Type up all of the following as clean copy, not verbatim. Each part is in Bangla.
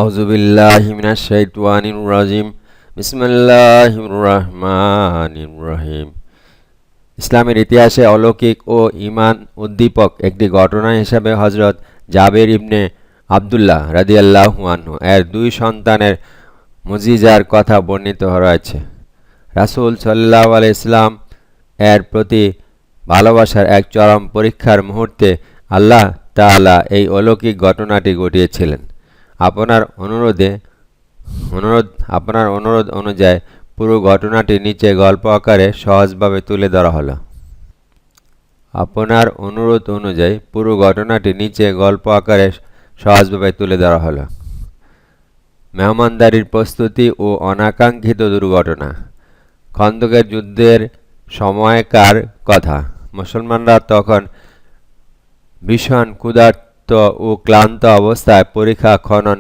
আউযুবিল্লাহি মিনাশ শাইতানির রাজিম। বিসমিল্লাহির রহমানির রহিম। ইসলামের ইতিহাসে অলৌকিক ও ঈমান উদ্দীপক একটি ঘটনা হিসেবে হযরত জাবের ইবনে আবদুল্লাহ রাদিয়াল্লাহু আনহু এর দুই সন্তানের মুজিজার কথা বর্ণিত রয়েছে। রাসূল সাল্লাল্লাহু আলাইহি সাল্লাম এর প্রতি ভালোবাসার এক চরম পরীক্ষার মুহূর্তে আল্লাহ তাআলা এই অলৌকিক ঘটনাটি ঘটিয়েছিলেন। আপনার অনুরোধ অনুযায়ী পুরো ঘটনাটি নিচে গল্প আকারে সহজভাবে তুলে ধরা হলো। মেহমানদারির প্রস্তুতি ও অনাকাঙ্ক্ষিত দুর্ঘটনা। খন্দকের যুদ্ধের সময়কার কথা। মুসলমানরা তখন ভীষণ ক্ষুধার্ত ও ক্লান্ত অবস্থায় পরিখা খনন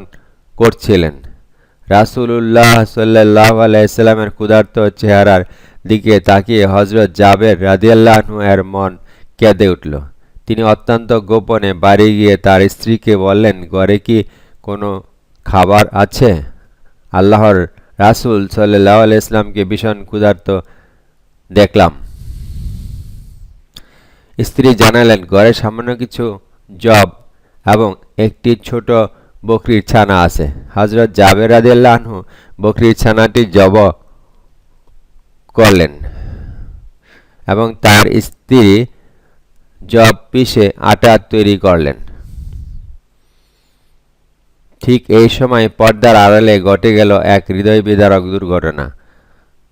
করছিলেন। রাসূলুল্লাহ সাল্লাল্লাহু আলাইহি সাল্লামের ক্ষুধার্ত চেহারার দিকে তাকিয়ে হযরত জাবের রাদিয়াল্লাহু আনহু এর মন কেঁদে উঠল। তিনি অত্যন্ত গোপনে বাড়ি গিয়ে তার স্ত্রীকে বললেন, ঘরে কি কোনো খাবার আছে? আল্লাহর রাসূল সাল্লাল্লাহু আলাইহি সাল্লামকে ভীষণ ক্ষুধার্ত দেখলাম। স্ত্রী জানালেন, ঘরে সামান্য কিছু জব এবং একটি ছোট বকরির ছানা আছে। হযরত জাবের রাদিয়াল্লাহু আনহু বকরির ছানাটি জবাহ করলেন এবং তার স্ত্রী জব পিষে আটা তৈরি করলেন। ঠিক এই সময় পর্দার আড়ালে ঘটে গেল এক হৃদয়বিদারক দুর্ঘটনা।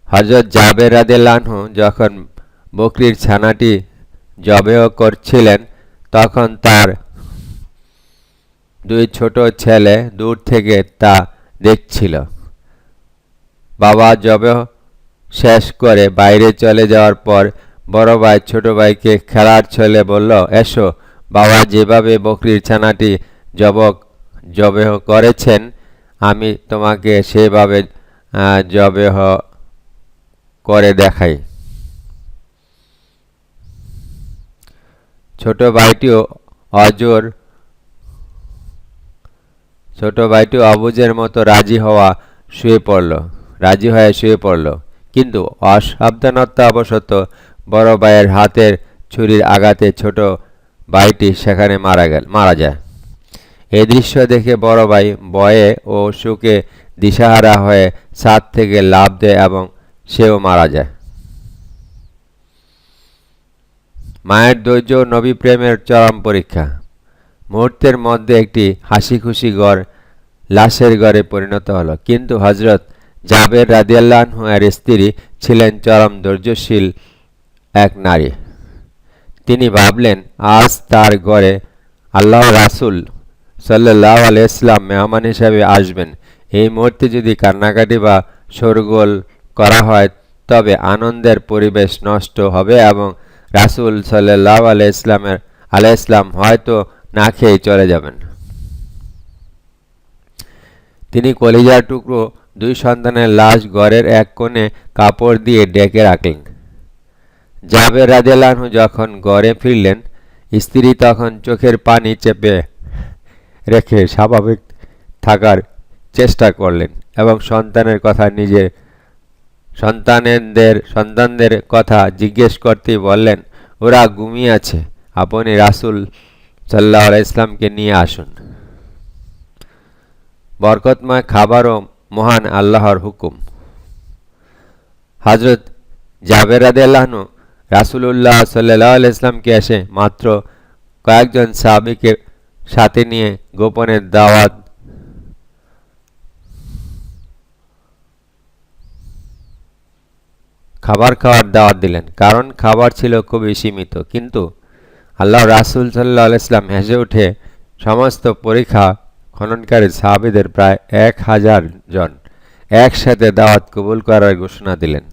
হযরত জাবের রাদিয়াল্লাহু আনহু যখন বকরির ছানাটি জবেহ করছিলেন, তখন তার দুই ছোট ছেলে দূর থেকে তা দেখছিল। বাবা জবেহ শেষ করে বাইরে চলে যাওয়ার পর বড় ভাই ছোট ভাইকে খেলার ছলে বলল, এসো, বাবা যেভাবে বকরির ছানাটি জবেহ করেছেন আমি তোমাকে সেভাবে জবেহ করে দেখাই। ছোট ভাইটিও অবুঝের মতো রাজি হয়ে শুয়ে পড়ল, কিন্তু অসাবধানতাবশত বড় ভাইয়ের হাতের ছুরির আঘাতে ছোট ভাইটি সেখানে মারা যায়। এই দৃশ্য দেখে বড় ভাই ভয়ে ও শোকে দিশাহারা হয়ে ছাদ থেকে লাফ দেয় এবং সেও মারা যায়। মায়ের ধৈর্য নবী প্রেমের চরম পরীক্ষা। মুহূর্তের মধ্যে একটি হাসিখুশি ঘর লাশের ঘরে পরিণত হলো। কিন্তু হযরত জাবের রাদিয়াল্লাহু আনহু এর স্ত্রী ছিলেন চরম ধৈর্যশীল এক নারী। তিনি ভাবলেন, আজ তার ঘরে আল্লাহর রাসূল সাল্লাল্লাহু আলাইহি ওয়াসাল্লাম মেহমান হিসেবে আসবেন। এই মুহূর্তে যদি কান্নাকাটি বা শোরগোল করা হয় তবে আনন্দের পরিবেশ নষ্ট হবে এবং রাসূল সাল্লাল্লাহু আলাইহি ওয়াসাল্লাম হয়তো না খেয়েই চলে যাবেন। তিনি কলিজার টুকরো দুই সন্তানের লাশ ঘরের এক কোণে কাপড় দিয়ে ঢেকে রাখলেন। জাবের রাদিয়াল্লাহু আনহু যখন ঘরে ফিরলেন, স্ত্রী তখন চোখের পানি চেপে রেখে স্বাভাবিক থাকার চেষ্টা করলেন এবং সন্তানদের কথা জিজ্ঞেস করতেই বললেন, ওরা ঘুমিয়ে আছে, আপনি রাসূল সাল্লাল্লাহু আলাইহি ওয়াসাল্লামকে নিয়ে আসুন। বরকতময় খাবার ও মহান আল্লাহর হুকুম। হযরত জাবের রাদিয়াল্লাহু আনহু রাসূলুল্লাহ সাল্লাল্লাহু আলাইহি ওয়াসাল্লামকে এসে মাত্র কয়েকজন সাহাবীকে সাথে নিয়ে গোপনে খাবার খাওয়ার দাওয়াত দিলেন, কারণ খাবার ছিল খুবই সীমিত। কিন্তু আল্লাহর রাসূল সাল্লাল্লাহু আলাইহি ওয়াসাল্লাম হেসে উঠে সমস্ত পরিখা খননকারী সাহাবীদের প্রায় 1000 জন একসাথে দাওয়াত কবুল করার ঘোষণা দিলেন।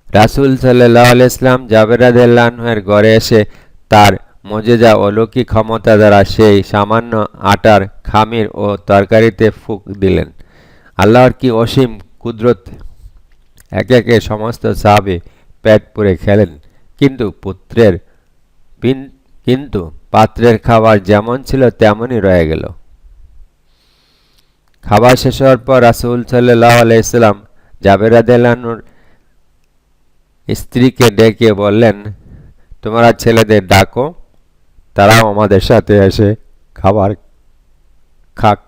রাসূল সাল্লাল্লাহু আলাইহি ওয়াসাল্লাম জাবের রাদিয়াল্লাহু আনহু এর ঘরে এসে তার মুজিজা অলৌকিক ক্ষমতা দ্বারা সেই সামান্য আটার খামির ও তরকারিতে ফুঁক দিলেন। আল্লাহর কি অসীম কুদরত! একে একে সমস্ত সাহাবী পেট পুরে খেলেন, কিন্তু পাত্রের খাবার যেমন ছিল তেমনই রয়ে গেল। খাবার শেষ হওয়ার পর রাসূল সাল্লাল্লাহু আলাইহি সাল্লাম জাবের রাদিয়াল্লাহু আনহুর স্ত্রীকে ডেকে বললেন, তোমরা ছেলেদের ডাকো, তারাও আমাদের সাথে এসে খাবার খাক।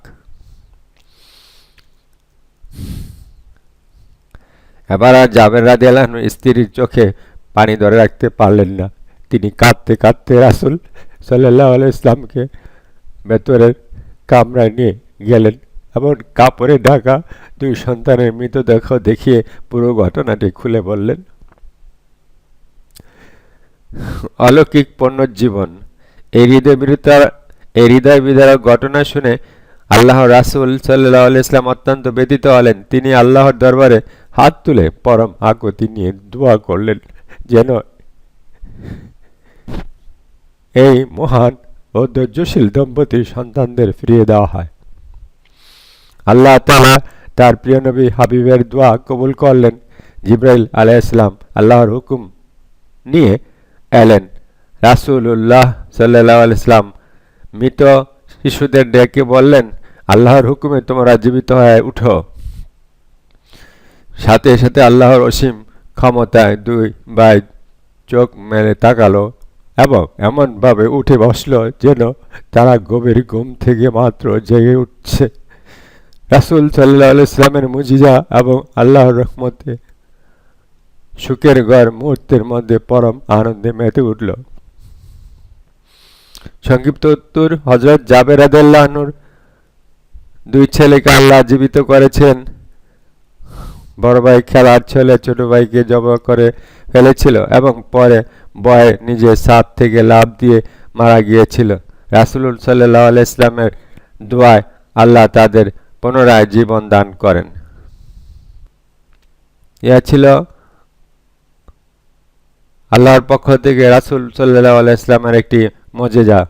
এবার আর জাবের রাদিয়াল্লাহু আনহুর স্ত্রীর চোখে পানি ধরে রাখতে পারলেন না। তিনি কাঁদতে কাঁদতে রাসূল সাল্লাল্লাহু আলাইহি সাল্লামকে ভেতরের কামরায় নিয়ে গেলেন এবং কাপড়ে ঢাকা দুই সন্তানের মৃতদেহ দেখিয়ে পুরো ঘটনাটি খুলে বললেন। অলৌকিক পুনর্জীবন। এই হৃদয় বিদারক ঘটনা শুনে আল্লাহর রাসূল সাল্লাল্লাহু আলাইহি ওয়াসাল্লাম অত্যন্ত ব্যথিত হলেন। তিনি আল্লাহর দরবারে হাত তুলে পরম আকুতি নিয়ে দোয়া করলেন যেন এই মহান ও ধৈর্যশীল দম্পতির সন্তানদের ফিরিয়ে দেওয়া হয়। আল্লাহ তাআলা তার প্রিয় নবী হাবিবের দোয়া কবুল করলেন। জিবরাইল আলাইহিস সালাম আল্লাহর হুকুম নিয়ে এলেন। রাসূলুল্লাহ সাল্লাল্লাহু আলাইহি ওয়াসাল্লাম মৃত শিশুদের ডেকে বললেন, আল্লাহর হুকুমে তোমরা জীবিত হয়ে উঠো। সাথে সাথে আল্লাহর অসীম ক্ষমতায় দুই ভাই চোখ মেলে তাকালো এবং এমনভাবে উঠে বসল যেন তারা গভীর ঘুম থেকে মাত্র জেগে উঠছে। রাসূল সাল্লাল্লাহু আলাইহি ওয়াসাল্লামের মুজিজা এবং আল্লাহর রহমতে সুখের ঘর মুহূর্তের মধ্যে পরম আনন্দে মেতে উঠল। সংক্ষিপ্ত উত্তর, হযরত জাবের রাদিয়াল্লাহু আনহুর দুই ছেলেকে আল্লাহ জীবিত করেছেন। বড় ভাই খেলার ছলে ছোট ভাইকে জবাই করে ফেলেছিল এবং পরে ভয়ে নিজে ছাদ থেকে লাফ দিয়ে মারা গিয়েছিল। রাসূল সাল্লাল্লাহু আলাইহি ওয়াসাল্লামের দোয়ায় আল্লাহ তাদের পুনরায় জীবন দান করেন। ইহা ছিল আল্লাহর পক্ষ থেকে রাসূল সাল্লাল্লাহু আলাইহি ওয়াসাল্লামের একটি মুজিজা।